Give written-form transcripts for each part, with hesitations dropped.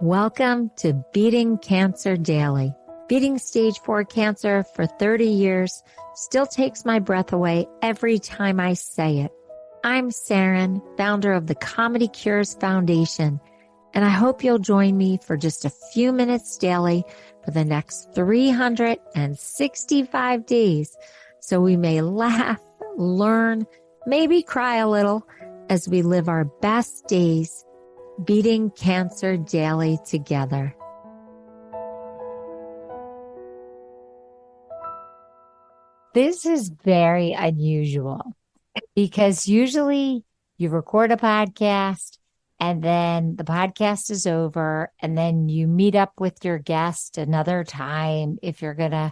Welcome to Beating Cancer Daily. Beating stage 4 cancer for 30 years still takes my breath away every time I say it. I'm Saranne, founder of the ComedyCures Foundation, and I hope you'll join me for just a few minutes daily for the next 365 days so we may laugh, learn, maybe cry a little as we live our best days beating cancer daily together. This is very unusual because usually you record a podcast and then the podcast is over and then you meet up with your guest another time if you're going to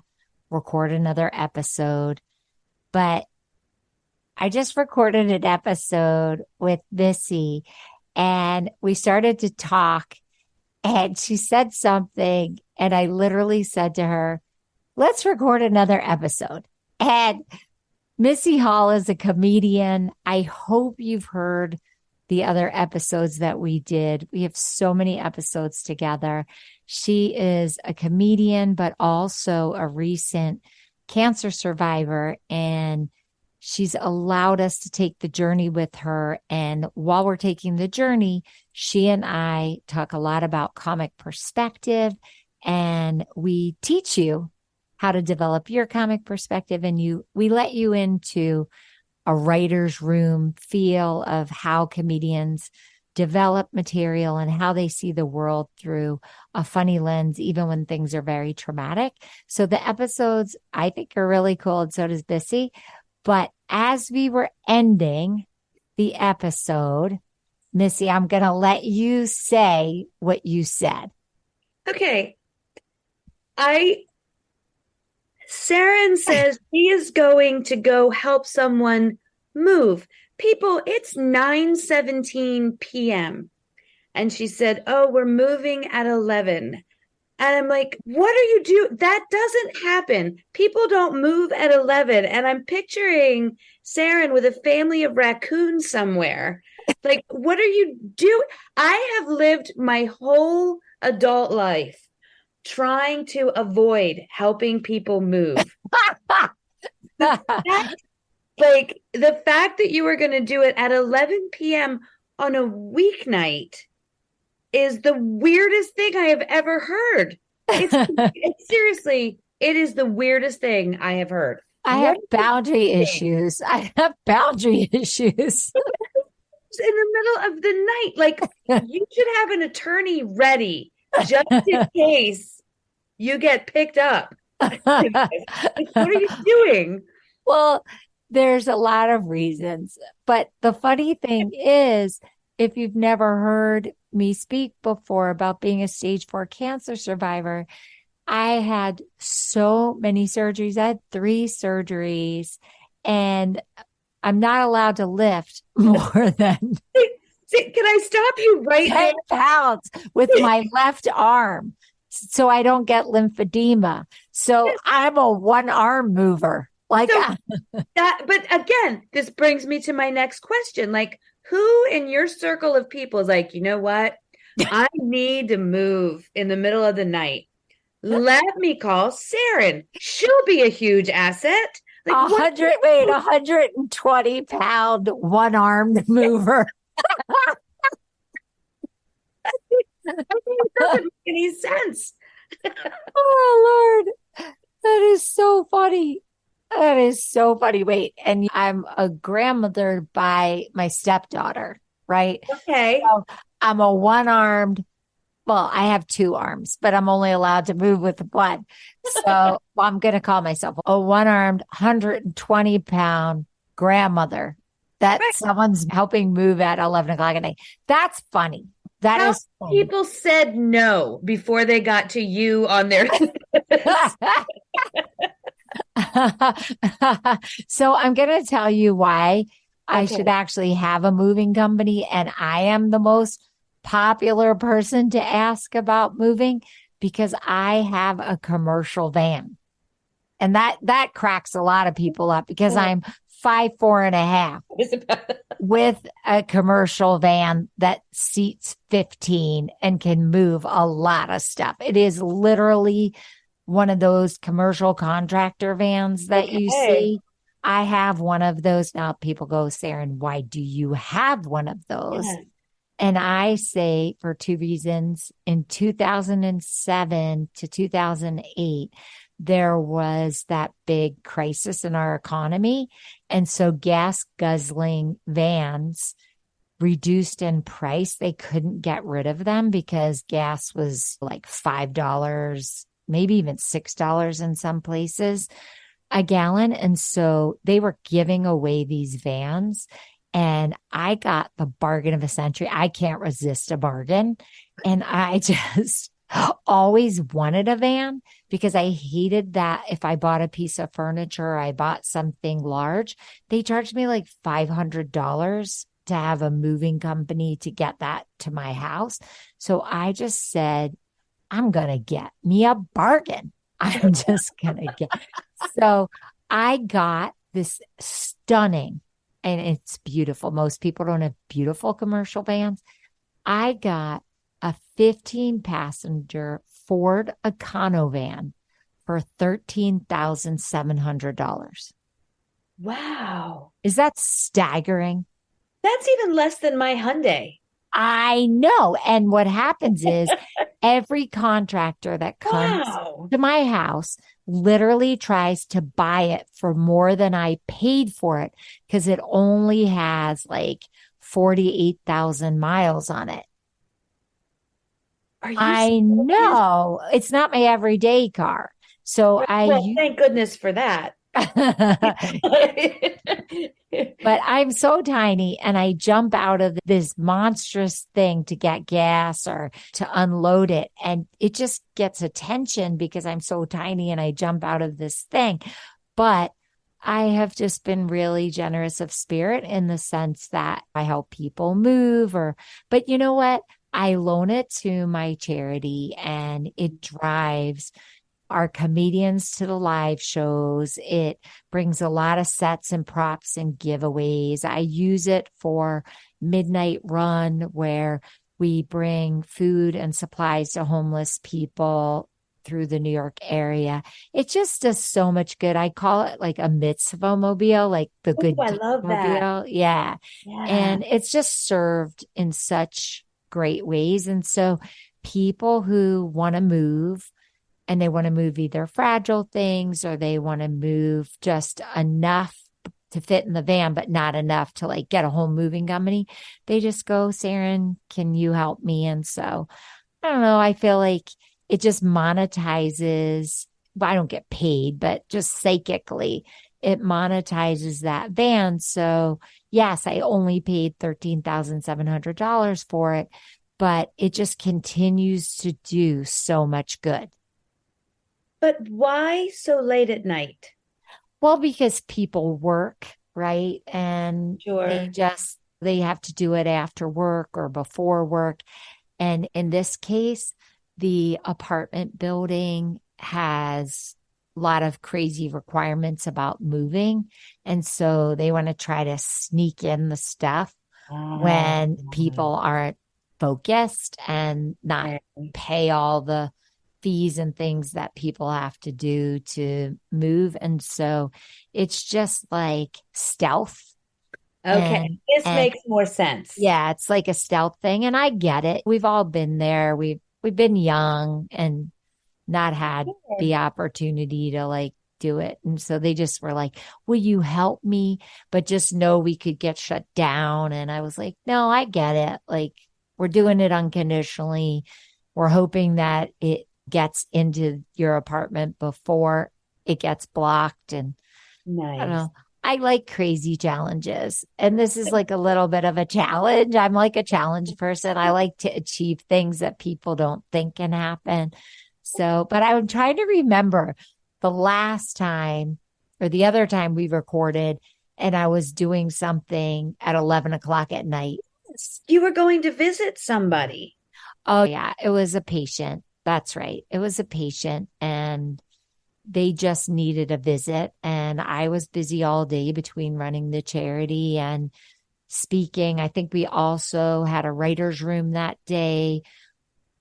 record another episode. But I just recorded an episode with Missy and we started to talk and she said something and I literally said to her, let's record another episode. And Missy Hall is a comedian. I hope you've heard the other episodes that we did. We have so many episodes together. She is a comedian, but also a recent cancer survivor. And she's allowed us to take the journey with her. And while we're taking the journey, she and I talk a lot about comic perspective, and we teach you how to develop your comic perspective. And we let you into a writer's room feel of how comedians develop material and how they see the world through a funny lens, even when things are very traumatic. So the episodes I think are really cool, and so does Missy. But as we were ending the episode, Missy, I'm going to let you say what you said. Okay. Saranne says she is going to go help someone move. People, it's 9:17 p.m. And she said, oh, we're moving at 11. And I'm like, what are you doing? That doesn't happen. People don't move at 11. And I'm picturing Saranne with a family of raccoons somewhere. Like, what are you doing? I have lived my whole adult life trying to avoid helping people move. The fact that you were going to do it at 11 p.m. on a weeknight is the weirdest thing I have ever heard. It's seriously, it is the weirdest thing I have heard. I have boundary issues. In the middle of the night, like you should have an attorney ready just in case you get picked up. Like, what are you doing? Well, there's a lot of reasons. But the funny thing is, if you've never heard me speak before about being a stage 4 cancer survivor, I had so many surgeries. I had 3 surgeries, and I'm not allowed to lift more than Can I stop you right 10 there? pounds with my left arm so I don't get lymphedema. So I'm a one-arm mover. But again, this brings me to my next question. Like, who in your circle of people is like, you know what? I need to move in the middle of the night. Let me call Saranne. She'll be a huge asset. Like 120-pound one-armed mover. It doesn't make any sense. Oh, Lord. That is so funny. That is so funny. Wait, and I'm a grandmother by my stepdaughter, right? Okay. So I'm a one-armed, well, I have 2 arms, but I'm only allowed to move with one. So I'm going to call myself a one-armed, 120-pound grandmother that someone's helping move at 11 o'clock at night. That's funny. How is funny. People said no before they got to you on their So I'm going to tell you why I should actually have a moving company, and I am the most popular person to ask about moving because I have a commercial van. And that cracks a lot of people up because I'm 5'4.5". with a commercial van that seats 15 and can move a lot of stuff. It is literally one of those commercial contractor vans that you Okay. see. I have one of those. Now people go, Saranne, why do you have one of those? Yeah. And I say for two reasons. In 2007 to 2008, there was that big crisis in our economy. And so gas guzzling vans reduced in price. They couldn't get rid of them because gas was like $5, maybe even $6 in some places a gallon. And so they were giving away these vans. And I got the bargain of a century. I can't resist a bargain. And I just always wanted a van because I hated that if I bought a piece of furniture, I bought something large, they charged me like $500 to have a moving company to get that to my house. So I just said, I'm going to get me a bargain. I'm just going to get. So I got this stunning, and it's beautiful. Most people don't have beautiful commercial vans. I got a 15 passenger Ford Econovan for $13,700. Wow. Is that staggering? That's even less than my Hyundai. I know. And what happens is every contractor that comes Wow. to my house literally tries to buy it for more than I paid for it because it only has like 48,000 miles on it. Are you I serious? know it's not my everyday car. So Well, thank goodness for that. but I'm so tiny and I jump out of this monstrous thing to get gas or to unload it. And it just gets attention because I'm so tiny and I jump out of this thing. But I have just been really generous of spirit in the sense that I help people move but you know what? I loan it to my charity and it drives our comedians to the live shows. It brings a lot of sets and props and giveaways. I use it for Midnight Run, where we bring food and supplies to homeless people through the New York area. It just does so much good. I call it like a mitzvah mobile, like the Oh, good I deed love that. mobile. Yeah. Yeah. And it's just served in such great ways. And so people who want to move, and they want to move either fragile things or they want to move just enough to fit in the van, but not enough to like get a whole moving company. They just go, Saranne, can you help me? And so I don't know. I feel like it just monetizes. Well, I don't get paid, but just psychically, it monetizes that van. So yes, I only paid $13,700 for it, but it just continues to do so much good. But why so late at night? Well, because people work, right? And Sure. they have to do it after work or before work. And in this case, the apartment building has a lot of crazy requirements about moving. And so they want to try to sneak in the stuff Ah, when people aren't focused and not okay. pay all the fees and things that people have to do to move. And so it's just like stealth Okay. and This and makes more sense. yeah, it's like a stealth thing. And I get it. We've all been there. We've been young and not had Sure. the opportunity to like do it. And so they just were like, will you help me? But just know we could get shut down. And I was like, no, I get it. Like we're doing it unconditionally. We're hoping that it gets into your apartment before it gets blocked. And I don't Nice. know. I like crazy challenges. And this is like a little bit of a challenge. I'm like a challenge person. I like to achieve things that people don't think can happen. So, but I'm trying to remember the last time or the other time we recorded and I was doing something at 11 o'clock at night. You were going to visit somebody. Oh, yeah. It was a patient. That's right. It was a patient and they just needed a visit. And I was busy all day between running the charity and speaking. I think we also had a writer's room that day.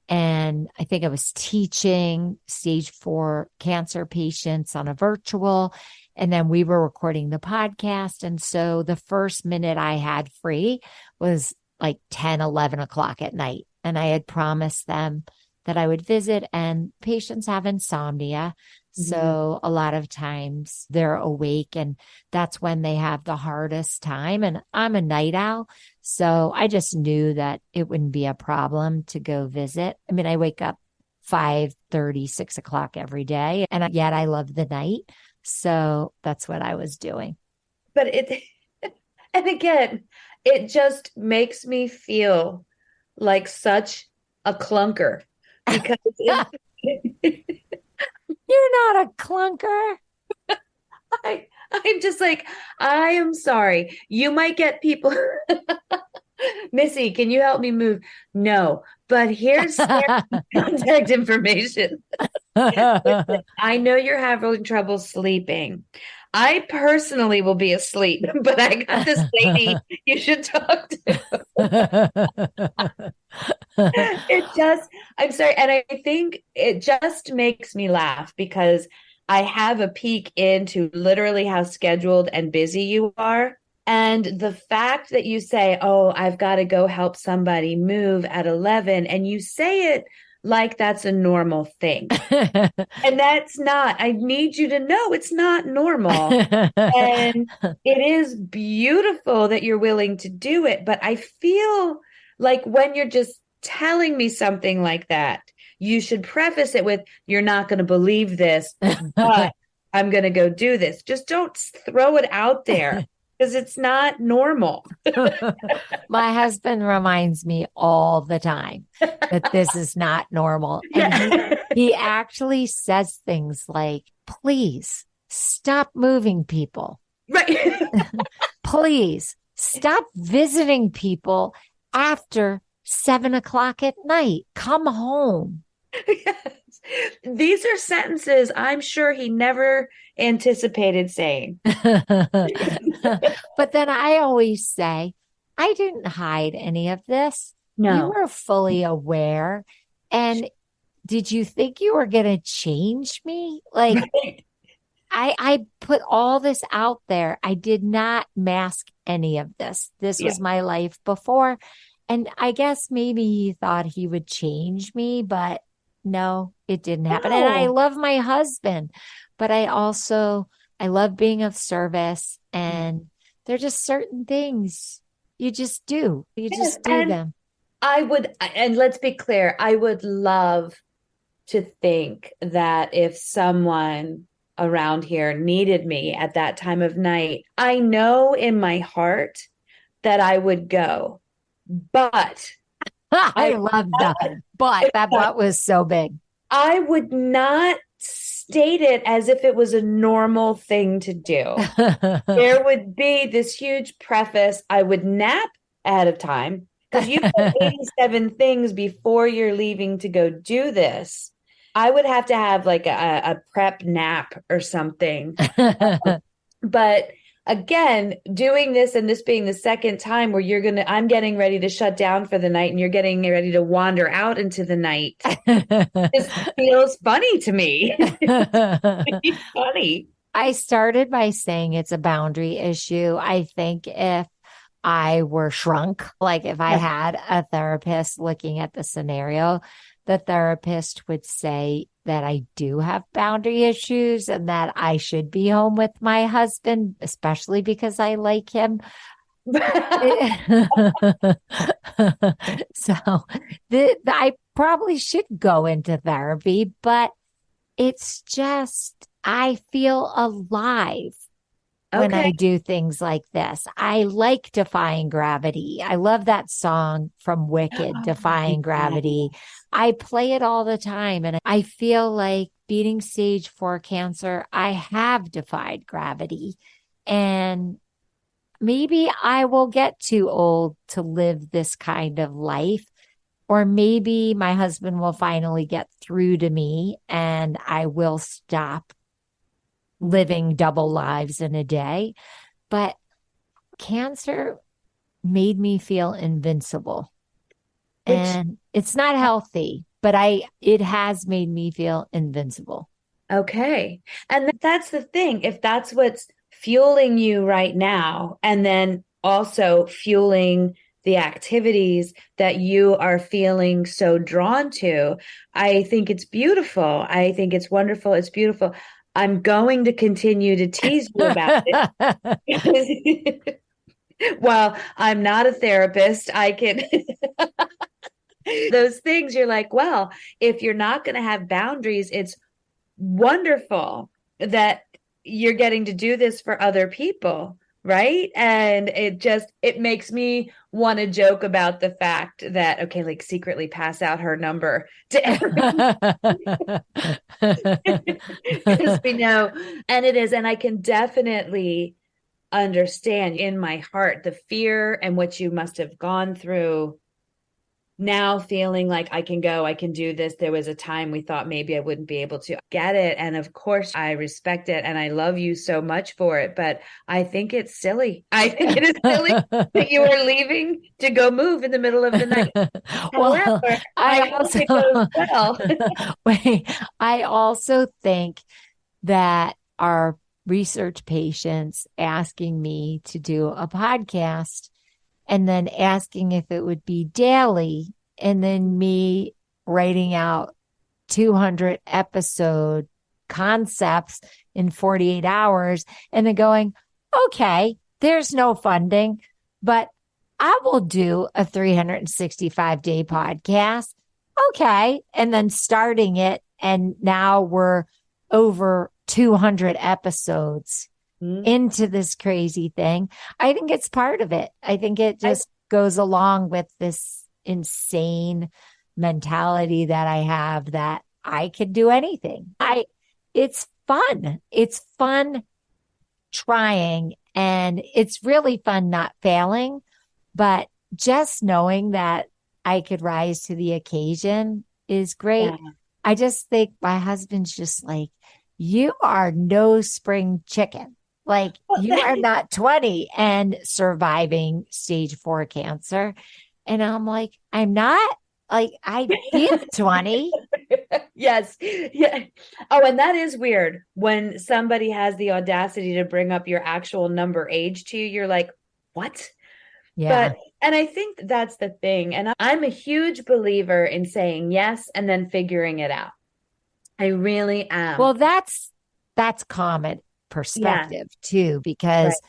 And I think I was teaching stage 4 cancer patients on a virtual. And then we were recording the podcast. And so the first minute I had free was like 10, 11 o'clock at night. And I had promised them that I would visit, and patients have insomnia. So a lot of times they're awake, and that's when they have the hardest time. And I'm a night owl. So I just knew that it wouldn't be a problem to go visit. I mean, I wake up 5:30, 6 o'clock every day, and yet I love the night. So that's what I was doing. But and again, it just makes me feel like such a clunker because You're not a clunker. I'm just like, I am sorry. You might get people. Missy, can you help me move? No, but here's Sarah's contact information. I know you're having trouble sleeping. I personally will be asleep, but I got this lady you should talk to. I'm sorry. And I think it just makes me laugh because I have a peek into literally how scheduled and busy you are. And the fact that you say, oh, I've got to go help somebody move at 11, and you say it like that's a normal thing. And that's not. I need you to know it's not normal. And it is beautiful that you're willing to do it. But I feel like when you're just telling me something like that, you should preface it with, you're not going to believe this, but I'm going to go do this. Just don't throw it out there because it's not normal. My husband reminds me all the time that this is not normal. And he actually says things like, please stop moving people. Right. Please stop visiting people after 7 o'clock at night. Come home. Yes. These are sentences I'm sure he never anticipated saying. But then I always say, I didn't hide any of this. No. You were fully aware. And did you think you were going to change me? Like, Right. I put all this out there. I did not mask any of this. This was my life before. And I guess maybe he thought he would change me, but no, it didn't happen. And I love my husband, but I love being of service. And there are just certain things you just do. You just do them. And let's be clear, I would love to think that if someone around here needed me at that time of night, I know in my heart that I would go. But I love that. But that butt was so big. I would not state it as if it was a normal thing to do. There would be this huge preface. I would nap ahead of time because you've got 87 things before you're leaving to go do this. I would have to have like a prep nap or something. But again, doing this and this being the second time where I'm getting ready to shut down for the night and you're getting ready to wander out into the night. This feels funny to me. It's funny. I started by saying it's a boundary issue. I think if I were shrunk, like if I had a therapist looking at the scenario, the therapist would say that I do have boundary issues and that I should be home with my husband, especially because I like him. So I probably should go into therapy, but it's just, I feel alive when I do things like this. I like Defying Gravity. I love that song from Wicked, Defying Gravity. I play it all the time. And I feel like beating stage 4 cancer, I have defied gravity. And maybe I will get too old to live this kind of life. Or maybe my husband will finally get through to me and I will stop living double lives in a day. But cancer made me feel invincible. Which, And it's not healthy, but it has made me feel invincible. okay. And that's the thing. If that's what's fueling you right now, and then also fueling the activities that you are feeling so drawn to, I think it's beautiful. I think it's wonderful. It's beautiful. I'm going to continue to tease you about it. Well, I'm not a therapist. I can those things you're like, well, if you're not going to have boundaries, it's wonderful that you're getting to do this for other people, right? And it makes me want to joke about the fact that, okay, like secretly pass out her number to everyone because we know, and it is, and I can definitely understand in my heart the fear and what you must have gone through, now feeling like I can go, I can do this. There was a time we thought maybe I wouldn't be able to get it. And of course, I respect it and I love you so much for it. But I think it's silly. I think it is silly that you are leaving to go move in the middle of the night. Well, However, I I hope it goes also well. wait, I also think that our research patients asking me to do a podcast and then asking if it would be daily, and then me writing out 200 episode concepts in 48 hours, and then going, okay, there's no funding, but I will do a 365-day podcast. Okay. And then starting it. And now we're over 200 episodes into this crazy thing. I think it's part of it. I think it just goes along with this insane mentality that I have that I can do anything. It's fun. It's fun trying, and it's really fun not failing, but just knowing that I could rise to the occasion is great. Yeah. I just think my husband's just like, you are no spring chicken. Like, you are not 20 and surviving stage 4 cancer. And I'm like, I'm not. Like, I feel 20. Yes. Yeah. Oh, and that is weird when somebody has the audacity to bring up your actual number age to you. You're like, what? Yeah. But, and I think that's the thing. And I'm a huge believer in saying yes and then figuring it out. I really am. Well, that's common Yeah. perspective too, Right. because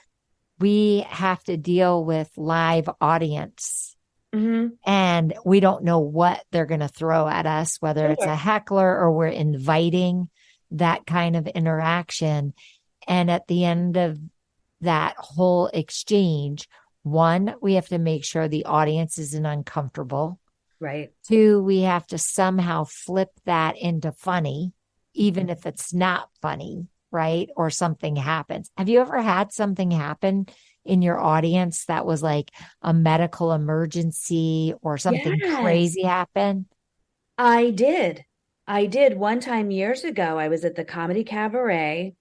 we have to deal with live audience Mm-hmm. and we don't know what they're going to throw at us, whether it's Sure. a heckler or we're inviting that kind of interaction. And at the end of that whole exchange, one, we have to make sure the audience isn't uncomfortable. Right. Two, we have to somehow flip that into funny, even if it's not funny, right? Or something happens. Have you ever had something happen in your audience that was like a medical emergency or something Yes, crazy happen? I did. I did. One time years ago, I was at the Comedy Cabaret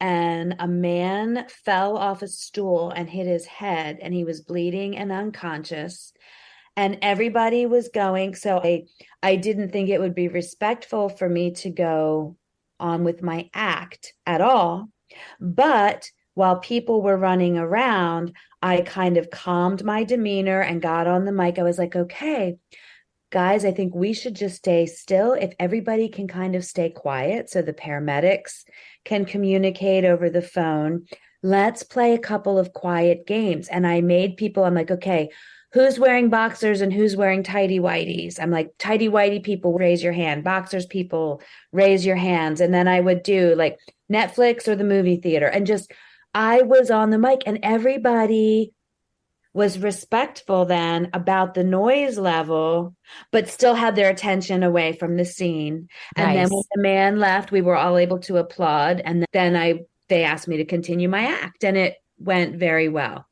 and a man fell off a stool and hit his head and he was bleeding and unconscious. And everybody was going. So I didn't think it would be respectful for me to go on with my act at all. But while people were running around, I kind of calmed my demeanor and got on the mic. I was like, okay, guys, I think we should just stay still. If everybody can kind of stay quiet so the paramedics can communicate over the phone, let's play a couple of quiet games. And I made people, I'm like, okay, who's wearing boxers and who's wearing tighty whities? I'm like, tighty whitey people, raise your hand. Boxers people, raise your hands. And then I would do like Netflix or the movie theater. And just, I was on the mic and everybody was respectful then about the noise level, but still had their attention away from the scene. And then when Nice. the man left, we were all able to applaud. And then they asked me to continue my act, and it went very well.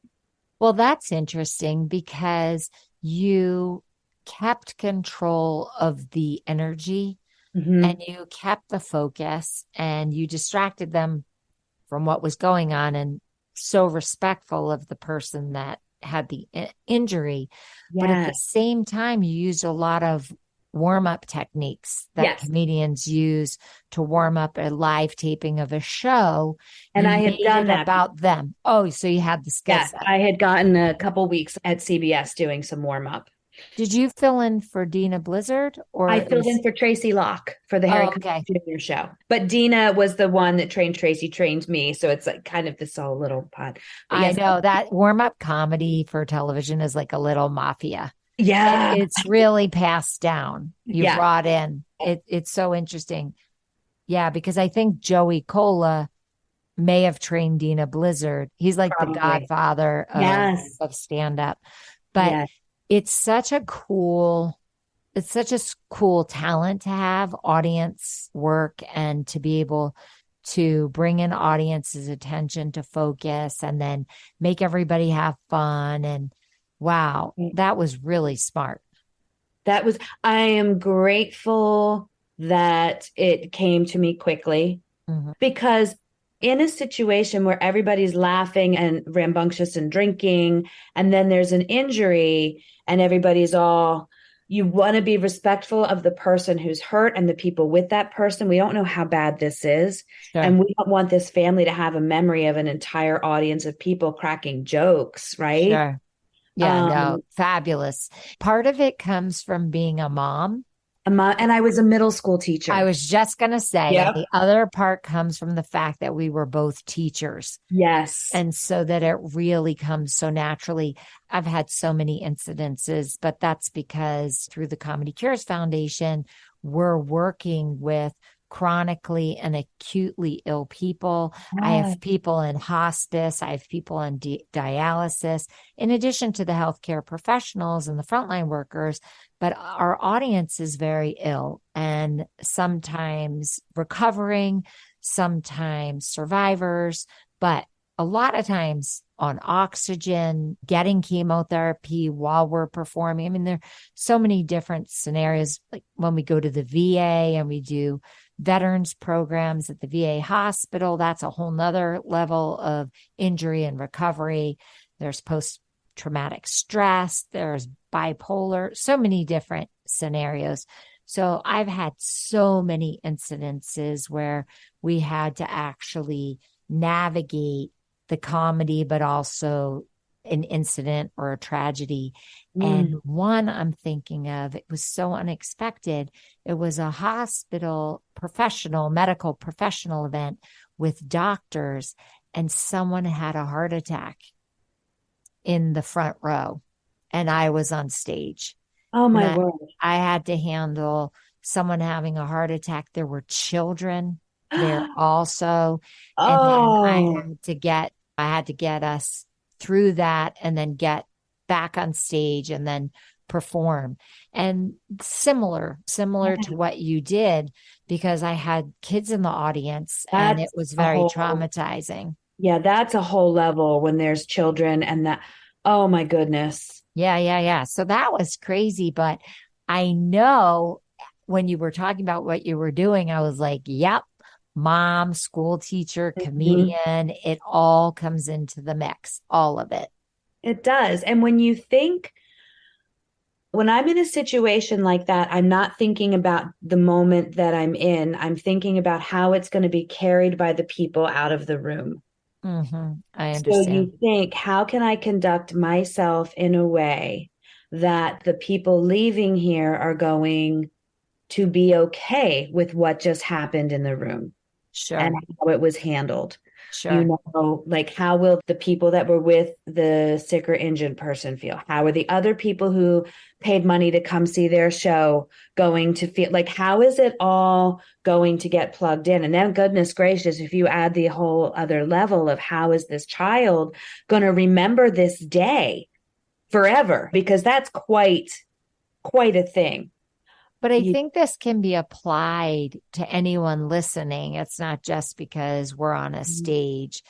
Well, that's interesting because you kept control of the energy and Mm-hmm. you kept the focus and you distracted them from what was going on, and so respectful of the person that had the injury. But at the Yes. same time, you used a lot of warm up techniques that Yes. comedians use to warm up a live taping of a show. And You I had made done it that. about them. Oh, so you had the skill Yes. set. I had gotten a couple weeks at CBS doing some warm up. Did you fill in for Dina Blizzard I or filled in for Tracy Locke for the Harry oh, Connick okay. Jr. show. But Dina was the one that trained Tracy, trained me. So it's like kind of this whole little pod. But I yes. know that warm up comedy for television is like a little mafia. Yeah. It's really passed down. You Yeah. brought in it's so interesting. Yeah, because I think Joey Cola may have trained Dina Blizzard. He's like the Probably. godfather Yes. of stand up. But Yes. it's such a cool it's such a cool talent to have audience work and to be able to bring in audience's attention to focus and then make everybody have fun. And wow, that was really smart. That was, I am grateful that it came to me quickly Mhm. because in a situation where everybody's laughing and rambunctious and drinking, and then there's an injury and everybody's all, you want to be respectful of the person who's hurt and the people with that person. We don't know how bad this is. Sure. And we don't want this family to have a memory of an entire audience of people cracking jokes, right? Sure. Yeah, no, Um, fabulous. Part of it comes from being a mom. and I was a middle school I teacher. was just going to say, and Yep. the other part comes from the fact that we were both teachers. Yes. And so that it really comes so naturally. I've had so many incidences, but that's because through the ComedyCures Foundation, we're working with chronically and acutely ill people. I Yeah. have people in hospice, I have people on dialysis, in addition to the healthcare professionals and the frontline workers. But our audience is very ill and sometimes recovering, sometimes survivors, but a lot of times on oxygen, getting chemotherapy while we're performing. I mean, there are so many different scenarios, like when we go to the VA and we do veterans programs at the VA hospital, that's a whole nother level of injury and recovery. There's post-traumatic stress, there's bipolar, so many different scenarios. So I've had so many incidences where we had to actually navigate the comedy, but also an incident or a tragedy. And Mm. one I'm thinking of, it was so unexpected. It was a hospital professional, medical professional event with doctors, and someone had a heart attack in the front row, and I was on stage. Oh And my word. I had to handle someone having a heart attack. There were children there also. And then Oh, I had to get us through that and then get back on stage and then perform. And similar to what you did, because I had kids in the audience and it that's was a very whole, traumatizing. yeah, that's a whole level when there's children and that, oh my goodness. Yeah, yeah, yeah. So that was crazy. But I know when you were talking about what you were doing, I was like, yep, mom, school teacher, Mhm. comedian, it all comes into the mix, all of it. It does. And when you think, when I'm in a situation like that, I'm not thinking about the moment that I'm in. I'm thinking about how it's going to be carried by the people out of the room. I So understand. you think, how can I conduct myself in a way that the people leaving here are going to be okay with what just happened in the room and Sure, how it was handled? You sure, know, like how will the people that were with the sick or injured person feel? How are the other people who paid money to come see their show going to feel? Like, how is it all going to get plugged in? And then, goodness gracious, if you add the whole other level of how is this child going to remember this day forever? Because that's quite a thing. But I You, think this can be applied to anyone listening. It's not just because we're on a stage.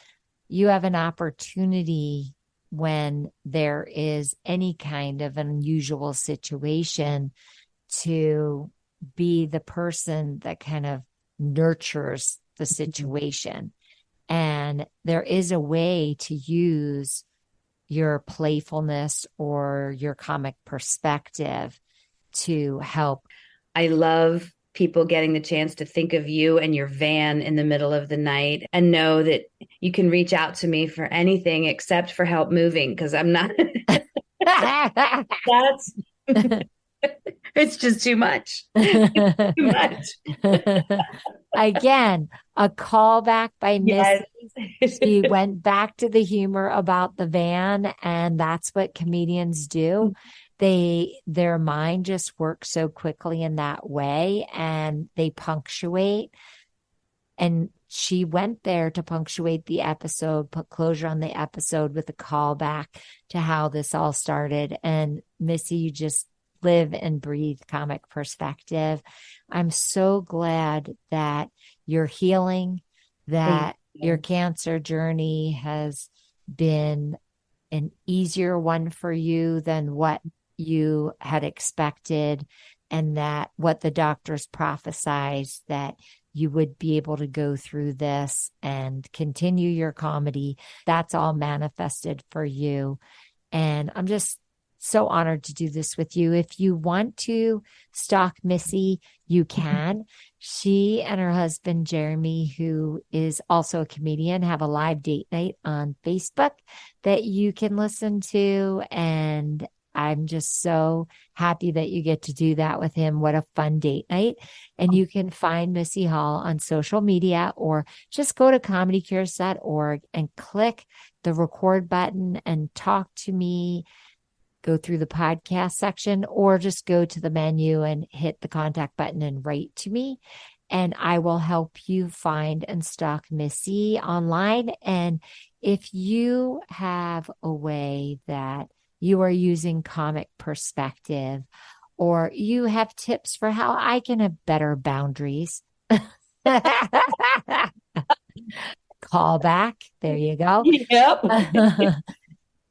You have an opportunity when there is any kind of unusual situation to be the person that kind of nurtures the situation. And there is a way to use your playfulness or your comic perspective to help. I love people getting the chance to think of you and your van in the middle of the night and know that you can reach out to me for anything except for help moving, because I'm not. That's it's just too much. Too much. Again, a callback by Yes. Missy. She went back to the humor about the van, and that's what comedians do. Their mind just works so quickly in that way, and they punctuate. And she went there to punctuate the episode, put closure on the episode with a callback to how this all started. And Missy, you just live and breathe comic perspective. I'm so glad that you're healing, that your cancer journey has been an easier one for you than what you had expected, and that what the doctors prophesied, that you would be able to go through this and continue your comedy. That's all manifested for you. And I'm just so honored to do this with you. If you want to stalk Missy, you can. She and her husband, Jeremy, who is also a comedian, have a live date night on Facebook that you can listen to. And I'm just so happy that you get to do that with him. What a fun date night. And you can find Missy Hall on social media, or just go to ComedyCures.org and click the record button and talk to me. Go through the podcast section, or just go to the menu and hit the contact button and write to me. And I will help you find and stalk Missy online. And if you have a way that you are using comic perspective, or you have tips for how I can have better boundaries, call back. There you go. Yep.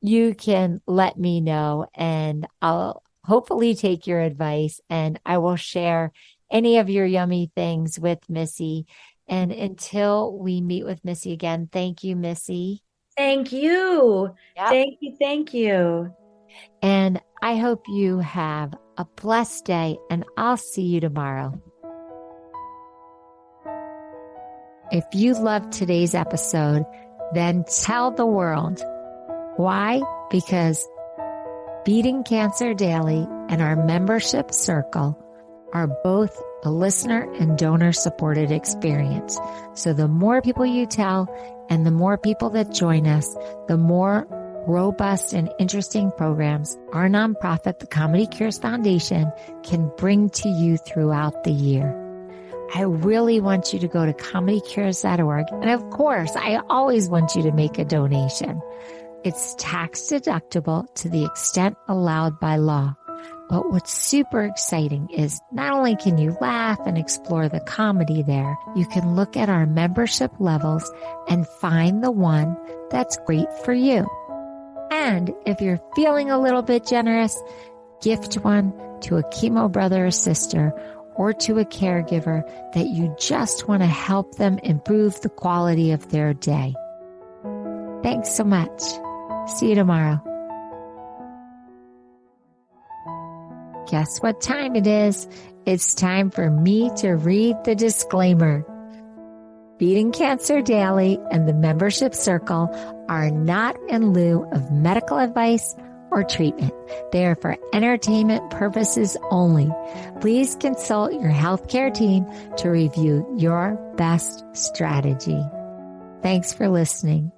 You can let me know, and I'll hopefully take your advice, and I will share any of your yummy things with Missy. And until we meet with Missy again, thank you, Missy. Thank you. Yep. Thank you. Thank you. And I hope you have a blessed day, and I'll see you tomorrow. If you loved today's episode, then tell the world. Why? Because Beating Cancer Daily and our membership circle are both a listener and donor supported experience. So the more people you tell and the more people that join us, the more robust and interesting programs our nonprofit, the ComedyCures Foundation, can bring to you throughout the year. I really want you to go to ComedyCures.org. And of course, I always want you to make a donation. It's tax deductible to the extent allowed by law. But what's super exciting is not only can you laugh and explore the comedy there, you can look at our membership levels and find the one that's great for you. And if you're feeling a little bit generous, gift one to a chemo brother or sister, or to a caregiver that you just want to help them improve the quality of their day. Thanks so much. See you tomorrow. Guess what time it is? It's time for me to read the disclaimer. Beating Cancer Daily and the membership circle are not in lieu of medical advice or treatment. They are for entertainment purposes only. Please consult your healthcare team to review your best strategy. Thanks for listening.